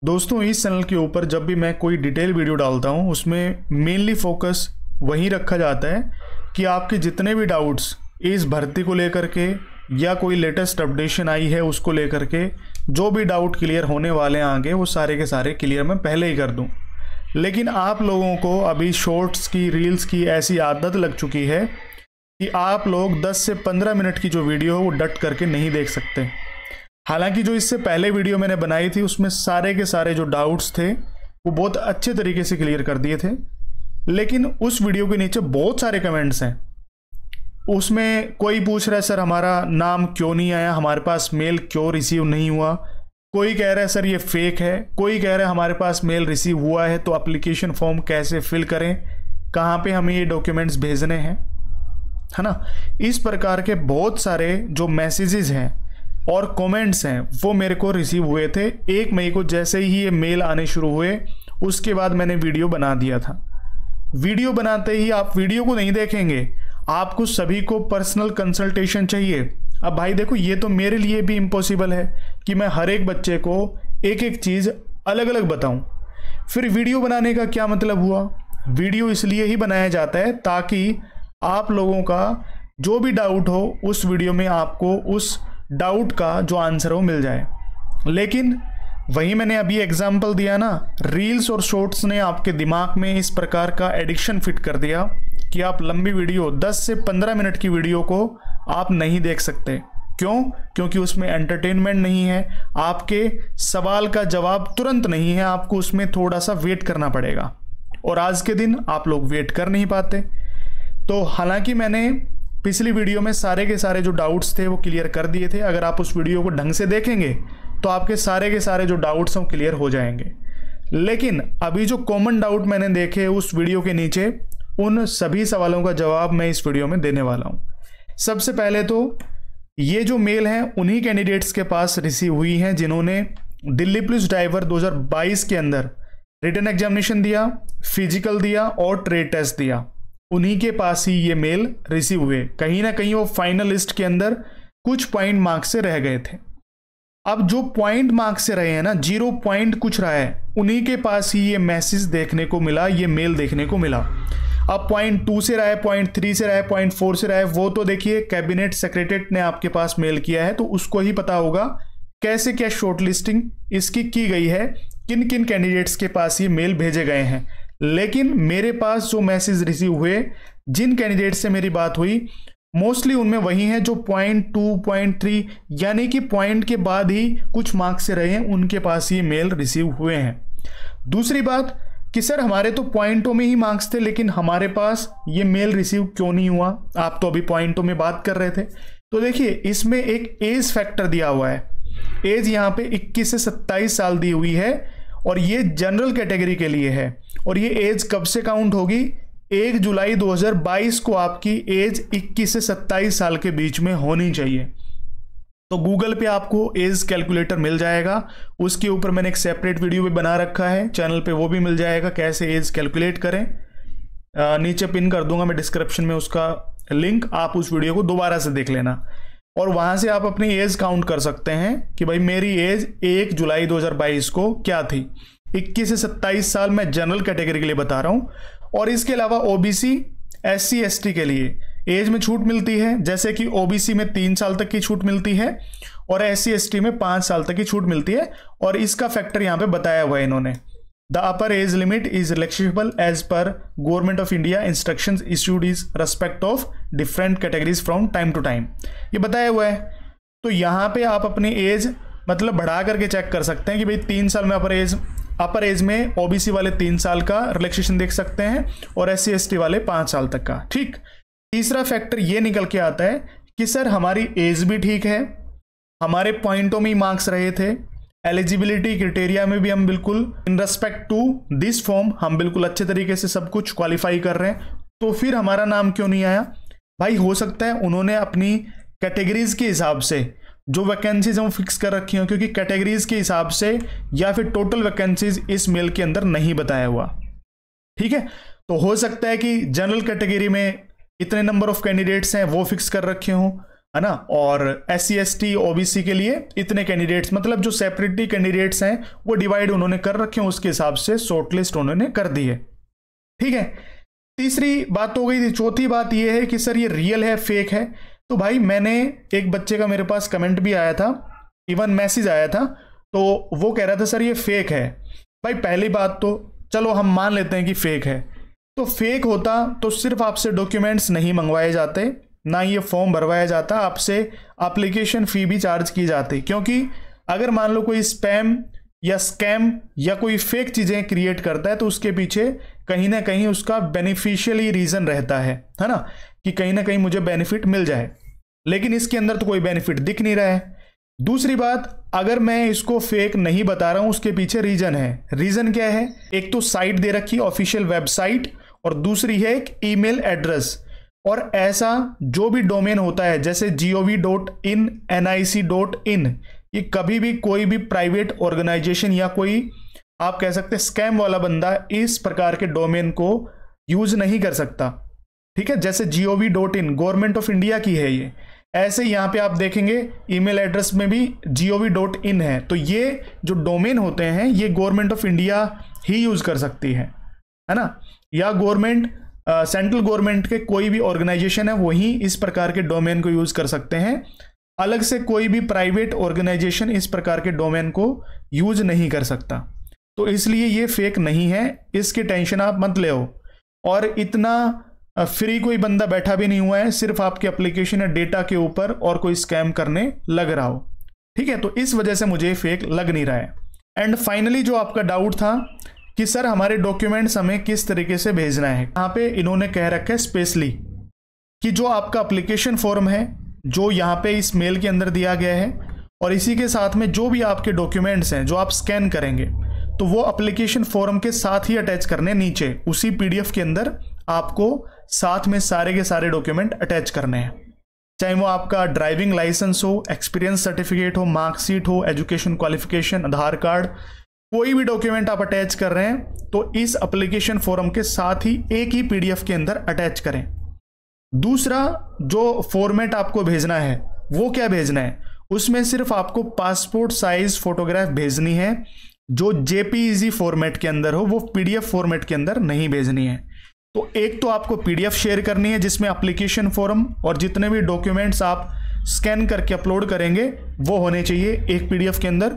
दोस्तों इस चैनल के ऊपर जब भी मैं कोई डिटेल वीडियो डालता हूँ उसमें मेनली फोकस वही रखा जाता है कि आपके जितने भी डाउट्स इस भर्ती को लेकर के या कोई लेटेस्ट अपडेशन आई है उसको लेकर के जो भी डाउट क्लियर होने वाले हैं आगे वो सारे के सारे क्लियर मैं पहले ही कर दूं। लेकिन आप लोगों को अभी शॉर्ट्स की रील्स की ऐसी आदत लग चुकी है कि आप लोग 10 से 15 मिनट की जो वीडियो है वो डट करके नहीं देख सकते। हालांकि जो इससे पहले वीडियो मैंने बनाई थी उसमें सारे के सारे जो डाउट्स थे वो बहुत अच्छे तरीके से क्लियर कर दिए थे, लेकिन उस वीडियो के नीचे बहुत सारे कमेंट्स हैं। उसमें कोई पूछ रहा है सर हमारा नाम क्यों नहीं आया, हमारे पास मेल क्यों रिसीव नहीं हुआ। कोई कह रहा है सर ये फेक है, कोई कह रहा है हमारे पास मेल रिसीव हुआ है तो एप्लीकेशन फॉर्म कैसे फिल करें, कहाँ पे हमें ये डॉक्यूमेंट्स भेजने हैं, है ना। इस प्रकार के बहुत सारे जो मैसेजेस हैं और कमेंट्स हैं वो मेरे को रिसीव हुए थे 1 मई को। जैसे ही ये मेल आने शुरू हुए उसके बाद मैंने वीडियो बना दिया था। वीडियो बनाते ही आप वीडियो को नहीं देखेंगे, आपको सभी को पर्सनल कंसल्टेशन चाहिए। अब भाई देखो ये तो मेरे लिए भी इम्पॉसिबल है कि मैं हर एक बच्चे को एक एक चीज़ अलग अलग बताऊं। फिर वीडियो बनाने का क्या मतलब हुआ? वीडियो इसलिए ही बनाया जाता है ताकि आप लोगों का जो भी डाउट हो उस वीडियो में आपको उस डाउट का जो आंसर हो मिल जाए। लेकिन वही मैंने अभी एग्जाम्पल दिया ना, रील्स और शॉर्ट्स ने आपके दिमाग में इस प्रकार का एडिक्शन फिट कर दिया कि आप लंबी वीडियो 10 से 15 मिनट की वीडियो को आप नहीं देख सकते। क्यों? क्योंकि उसमें एंटरटेनमेंट नहीं है, आपके सवाल का जवाब तुरंत नहीं है, आपको उसमें थोड़ा सा वेट करना पड़ेगा और आज के दिन आप लोग वेट कर नहीं पाते। तो हालांकि मैंने पिछली वीडियो में सारे के सारे जो डाउट्स थे वो क्लियर कर दिए थे। अगर आप उस वीडियो को ढंग से देखेंगे तो आपके सारे के सारे जो डाउट्स हैं वो क्लियर हो जाएंगे। लेकिन अभी जो कॉमन डाउट मैंने देखे उस वीडियो के नीचे, उन सभी सवालों का जवाब मैं इस वीडियो में देने वाला हूं। सबसे पहले तो ये जो मेल है उन्हीं कैंडिडेट्स के पास रिसीव हुई हैं जिन्होंने दिल्ली पुलिस ड्राइवर 2022 के अंदर रिटन एग्जामिनेशन दिया, फिजिकल दिया और ट्रेड टेस्ट दिया। उन्हीं के पास ही ये मेल रिसीव हुए। कहीं ना कहीं वो फाइनल लिस्ट के अंदर कुछ पॉइंट मार्क्स से रह गए थे। अब जो पॉइंट मार्क्स से रहे हैं ना, 0 पॉइंट कुछ रहा है, उन्हीं के पास ही ये मैसेज देखने को मिला, ये मेल देखने को मिला। अब पॉइंट 2 से रहा है, पॉइंट 3 से रहा है, पॉइंट 4 से रहा है, वो तो देखिए कैबिनेट सेक्रेटरीट ने आपके पास मेल किया है तो उसको ही पता होगा कैसे क्या शॉर्टलिस्टिंग इसकी की गई है, किन किन कैंडिडेट्स के पास ये मेल भेजे गए हैं। लेकिन मेरे पास जो मैसेज रिसीव हुए, जिन कैंडिडेट से मेरी बात हुई, मोस्टली उनमें वही हैं जो पॉइंट 2, पॉइंट 3 यानी कि पॉइंट के बाद ही कुछ मार्क्स से रहे हैं, उनके पास ये मेल रिसीव हुए हैं। दूसरी बात कि सर हमारे तो पॉइंटों में ही मार्क्स थे लेकिन हमारे पास ये मेल रिसीव क्यों नहीं हुआ? आप तो अभी पॉइंटों में बात कर रहे थे। तो देखिए इसमें एक एज फैक्टर दिया हुआ है। एज यहाँ पे 21 से 27 साल दी हुई है और ये जनरल कैटेगरी के लिए है। और ये एज कब से काउंट होगी? 1 जुलाई 2022 को आपकी एज 21 से 27 साल के बीच में होनी चाहिए। तो गूगल पे आपको एज कैलकुलेटर मिल जाएगा, उसके ऊपर मैंने एक सेपरेट वीडियो भी बना रखा है चैनल पे, वो भी मिल जाएगा कैसे एज कैलकुलेट करें। नीचे पिन कर दूंगा मैं डिस्क्रिप्शन में उसका लिंक, आप उस वीडियो को दोबारा से देख लेना और वहां से आप अपनी एज काउंट कर सकते हैं कि भाई मेरी एज 1 जुलाई 2022 को क्या थी। 21 से 27 साल मैं जनरल कैटेगरी के लिए बता रहा हूं। और इसके अलावा ओबीसी, एससी, एसटी के लिए एज में छूट मिलती है, जैसे कि ओबीसी में 3 साल तक की छूट मिलती है और एससी एसटी में 5 साल तक की छूट मिलती है। और इसका फैक्टर यहां पे बताया हुआ है इन्होंने। The upper age limit is relaxable as per government of India instructions issued is respect of different categories from time to time, ये बताया हुआ है। तो यहाँ पे आप अपनी एज मतलब बढ़ा करके चेक कर सकते हैं कि भाई 3 साल में अपर एज में ओबीसी वाले 3 साल का रिलैक्सेशन देख सकते हैं और एससी एसटी वाले 5 साल तक का। ठीक। तीसरा फैक्टर ये निकल के आता है कि सर हमारी एज भी ठीक है, हमारे पॉइंटों में ही मार्क्स रहे थे, एलिजिबिलिटी क्राइटेरिया में भी हम बिल्कुल in respect to this form हम बिल्कुल अच्छे तरीके से सब कुछ क्वालिफाई कर रहे हैं, तो फिर हमारा नाम क्यों नहीं आया? भाई हो सकता है उन्होंने अपनी कैटेगरीज के हिसाब से जो वैकेंसीज हम फिक्स कर रखी हो, क्योंकि कैटेगरीज के हिसाब से या फिर टोटल वैकेंसीज इस मेल के अंदर नहीं बताया हुआ। ठीक है, तो हो सकता है कि जनरल कैटेगरी में इतने नंबर ऑफ कैंडिडेट्स हैं वो फिक्स कर रखे हों, है ना, और SC/ST OBC के लिए इतने कैंडिडेट्स, मतलब जो सेपरेटली कैंडिडेट्स हैं वो डिवाइड उन्होंने कर रखे हैं, उसके हिसाब से शॉर्टलिस्ट उन्होंने कर दी है। ठीक है, तीसरी बात तो हो गई थी। चौथी बात ये है कि सर ये रियल है फेक है। तो भाई मैंने, एक बच्चे का मेरे पास कमेंट भी आया था, इवन मैसेज आया था, तो वो कह रहा था सर ये फेक है। भाई पहली बात तो चलो हम मान लेते हैं कि फेक है, तो फेक होता तो सिर्फ आपसे डॉक्यूमेंट्स नहीं मंगवाए जाते, ना ये फॉर्म भरवाया जाता, आपसे एप्लीकेशन फ़ी भी चार्ज की जाती। क्योंकि अगर मान लो कोई स्पैम या स्कैम या कोई फेक चीज़ें क्रिएट करता है तो उसके पीछे कहीं ना कहीं उसका बेनिफिशियली रीज़न रहता है ना, कि कहीं ना कहीं मुझे बेनिफिट मिल जाए, लेकिन इसके अंदर तो कोई बेनिफिट दिख नहीं रहा है। दूसरी बात, अगर मैं इसको फेक नहीं बता रहा हूं, उसके पीछे रीजन है। रीजन क्या है? एक तो साइट दे रखी ऑफिशियल वेबसाइट, और दूसरी है एक ईमेल एड्रेस। और ऐसा जो भी डोमेन होता है जैसे gov.in, nic.in, ये कभी भी कोई भी प्राइवेट ऑर्गेनाइजेशन या कोई आप कह सकते हैं स्कैम वाला बंदा इस प्रकार के डोमेन को यूज नहीं कर सकता। ठीक है, जैसे gov.in गवर्नमेंट ऑफ इंडिया की है ये, ऐसे यहाँ पे आप देखेंगे ईमेल एड्रेस में भी gov.in है। तो ये जो डोमेन होते हैं ये government of India he use कर सकती है ना, या गवर्नमेंट सेंट्रल गवर्नमेंट के कोई भी ऑर्गेनाइजेशन है वही इस प्रकार के डोमेन को यूज कर सकते हैं। अलग से कोई भी प्राइवेट ऑर्गेनाइजेशन इस प्रकार के डोमेन को यूज नहीं कर सकता। तो इसलिए ये फेक नहीं है, इसकी टेंशन आप मत ले। और इतना फ्री कोई बंदा बैठा भी नहीं हुआ है सिर्फ आपके एप्लीकेशन या डेटा के ऊपर और कोई स्कैम करने लग रहा हो। ठीक है, तो इस वजह से मुझे फेक लग नहीं रहा है। एंड फाइनली जो आपका डाउट था कि सर हमारे डॉक्यूमेंट्स हमें किस तरीके से भेजना है, यहाँ पे इन्होंने कह रखा है स्पेशली कि जो आपका एप्लीकेशन फॉर्म है जो यहाँ पे इस मेल के अंदर दिया गया है, और इसी के साथ में जो भी आपके डॉक्यूमेंट्स हैं जो आप स्कैन करेंगे तो वो एप्लीकेशन फॉर्म के साथ ही अटैच करने, नीचे उसी PDF के अंदर आपको साथ में सारे के सारे डॉक्यूमेंट अटैच करने हैं। चाहे वो आपका ड्राइविंग लाइसेंस हो, एक्सपीरियंस सर्टिफिकेट हो, मार्कशीट हो, एजुकेशन क्वालिफिकेशन, आधार कार्ड, कोई भी डॉक्यूमेंट आप अटैच कर रहे हैं तो इस एप्लीकेशन फॉर्म के साथ ही एक ही PDF के अंदर अटैच करें। दूसरा जो फॉर्मेट आपको भेजना है वो क्या भेजना है, उसमें सिर्फ आपको पासपोर्ट साइज फोटोग्राफ भेजनी है जो JPEG फॉर्मेट के अंदर हो, वो PDF फॉर्मेट के अंदर नहीं भेजनी है। तो एक तो आपको PDF शेयर करनी है जिसमें एप्लीकेशन फॉर्म और जितने भी डॉक्यूमेंट्स आप स्कैन करके अपलोड करेंगे वो होने चाहिए एक PDF के अंदर।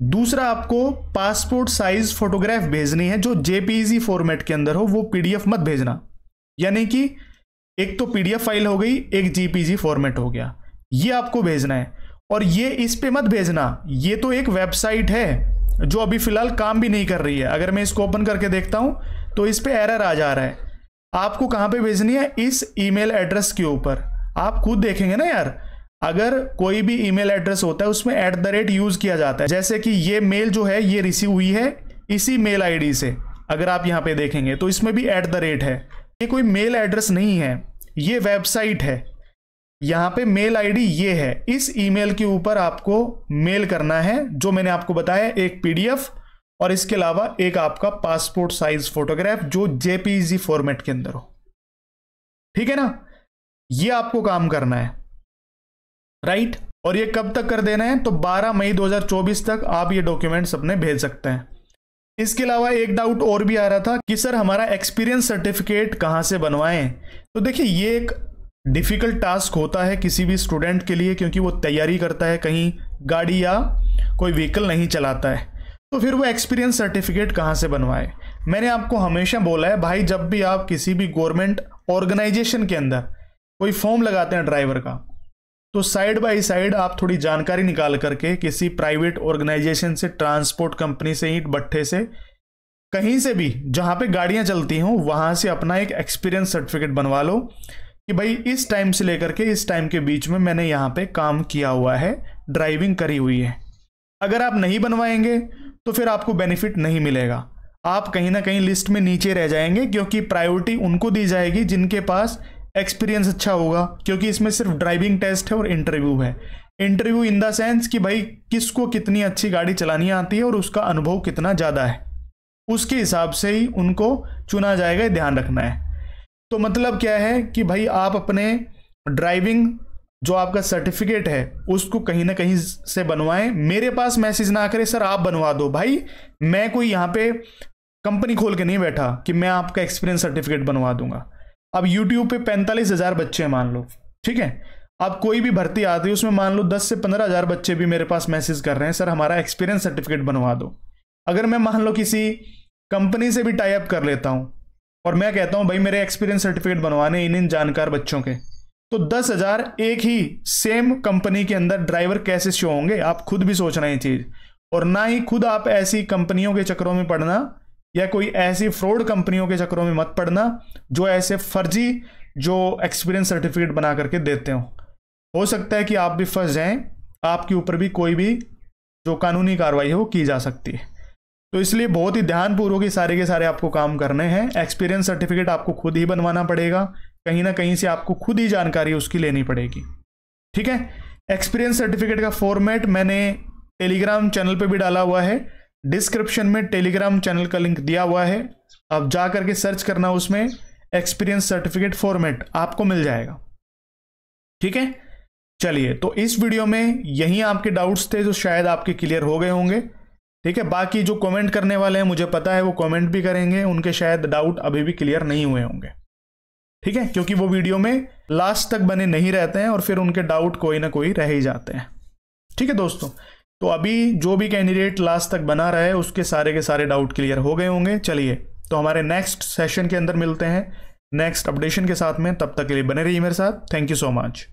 दूसरा आपको पासपोर्ट साइज फोटोग्राफ भेजनी है जो JPEG फॉर्मेट के अंदर हो, वो PDF मत भेजना। यानी कि एक तो PDF फाइल हो गई, एक JPEG फॉर्मेट हो गया, ये आपको भेजना है। और ये इस पे मत भेजना, ये तो एक वेबसाइट है जो अभी फिलहाल काम भी नहीं कर रही है। अगर मैं इसको ओपन करके देखता हूं तो इस पे एरर आ जा रहा है। आपको कहां पे भेजनी है? इस ईमेल एड्रेस के ऊपर। आप खुद देखेंगे ना यार, अगर कोई भी ईमेल एड्रेस होता है उसमें @ यूज किया जाता है। जैसे कि ये मेल जो है ये रिसीव हुई है इसी मेल ID से, अगर आप यहां पे देखेंगे तो इसमें भी @ है। ये कोई मेल एड्रेस नहीं है, ये वेबसाइट है। यहाँ पे मेल ID ये है, इस ईमेल के ऊपर आपको मेल करना है जो मैंने आपको बताया, एक PDF और इसके अलावा एक आपका पासपोर्ट साइज फोटोग्राफ जो JPEG फॉर्मेट के अंदर हो। ठीक है ना, ये आपको काम करना है, राइट। और ये कब तक कर देना है? तो 12 मई 2024 तक आप ये डॉक्यूमेंट्स अपने भेज सकते हैं। इसके अलावा एक डाउट और भी आ रहा था कि सर हमारा एक्सपीरियंस सर्टिफिकेट कहाँ से बनवाएं। तो देखिए ये एक डिफ़िकल्ट टास्क होता है किसी भी स्टूडेंट के लिए, क्योंकि वो तैयारी करता है, कहीं गाड़ी या कोई व्हीकल नहीं चलाता है, तो फिर वो एक्सपीरियंस सर्टिफिकेट कहाँ से बनवाए। मैंने आपको हमेशा बोला है भाई, जब भी आप किसी भी गवर्नमेंट ऑर्गेनाइजेशन के अंदर कोई फॉर्म लगाते हैं ड्राइवर का, तो साइड बाय साइड आप थोड़ी जानकारी निकाल करके किसी प्राइवेट ऑर्गेनाइजेशन से, ट्रांसपोर्ट कंपनी से, ईंट भट्ठे से, कहीं से भी जहाँ पे गाड़ियाँ चलती हों वहाँ से अपना एक एक्सपीरियंस सर्टिफिकेट बनवा लो कि भाई इस टाइम से लेकर के इस टाइम के बीच में मैंने यहाँ पे काम किया हुआ है, ड्राइविंग करी हुई है। अगर आप नहीं बनवाएंगे तो फिर आपको बेनिफिट नहीं मिलेगा, आप कहीं ना कहीं लिस्ट में नीचे रह जाएंगे, क्योंकि प्रायोरिटी उनको दी जाएगी जिनके पास एक्सपीरियंस अच्छा होगा। क्योंकि इसमें सिर्फ ड्राइविंग टेस्ट है और इंटरव्यू है। इंटरव्यू इन द सेंस कि भाई किसको कितनी अच्छी गाड़ी चलानी आती है और उसका अनुभव कितना ज़्यादा है, उसके हिसाब से ही उनको चुना जाएगा, ध्यान रखना है। तो मतलब क्या है कि भाई आप अपने ड्राइविंग जो आपका सर्टिफिकेट है उसको कहीं ना कहीं से बनवाएं। मेरे पास मैसेज ना करें सर आप बनवा दो। भाई मैं कोई यहाँ पे कंपनी खोल के नहीं बैठा कि मैं आपका एक्सपीरियंस सर्टिफिकेट बनवा दूंगा। अब यूट्यूब पे 45,000 बच्चे हैं मान लो, ठीक है। अब कोई भी भर्ती आती है उसमें मान लो 10 से 15,000 बच्चे भी मेरे पास मैसेज कर रहे हैं सर हमारा एक्सपीरियंस सर्टिफिकेट बनवा दो। अगर मैं मान लो किसी कंपनी से भी टाई अप कर लेता हूँ और मैं कहता हूँ भाई मेरे एक्सपीरियंस सर्टिफिकेट बनवाने इन जानकार बच्चों के, तो 10,000 एक ही सेम कंपनी के अंदर ड्राइवर कैसे शो होंगे? आप खुद भी सोचना ये चीज। और ना ही खुद आप ऐसी कंपनियों के चक्करों में पड़ना या कोई ऐसी फ्रॉड कंपनियों के चक्करों में मत पड़ना जो ऐसे फर्जी जो एक्सपीरियंस सर्टिफिकेट बना करके देते हो सकता है कि आप भी फंस जाएं, आपके ऊपर भी कोई भी जो कानूनी कार्रवाई है वो की जा सकती है। तो इसलिए बहुत ही ध्यानपूर्वक ये सारे के सारे आपको काम करने हैं। एक्सपीरियंस सर्टिफिकेट आपको खुद ही बनवाना पड़ेगा, कहीं ना कहीं से आपको खुद ही जानकारी उसकी लेनी पड़ेगी, ठीक है। एक्सपीरियंस सर्टिफिकेट का फॉर्मेट मैंने टेलीग्राम चैनल पे भी डाला हुआ है, डिस्क्रिप्शन में टेलीग्राम चैनल का लिंक दिया हुआ है, आप जा करके सर्च करना, उसमें एक्सपीरियंस सर्टिफिकेट फॉर्मेट आपको मिल जाएगा, ठीक है। चलिए, तो इस वीडियो में यही आपके डाउट्स थे जो शायद आपके क्लियर हो गए होंगे, ठीक है। बाकी जो कमेंट करने वाले हैं मुझे पता है वो कमेंट भी करेंगे, उनके शायद डाउट अभी भी क्लियर नहीं हुए होंगे, ठीक है, क्योंकि वो वीडियो में लास्ट तक बने नहीं रहते हैं और फिर उनके डाउट कोई ना कोई रह ही जाते हैं, ठीक है दोस्तों। तो अभी जो भी कैंडिडेट लास्ट तक बना रहा है उसके सारे के सारे डाउट क्लियर हो गए होंगे। चलिए, तो हमारे नेक्स्ट सेशन के अंदर मिलते हैं नेक्स्ट अपडेशन के साथ में, तब तक के लिए बने रहिए मेरे साथ। Thank you so much.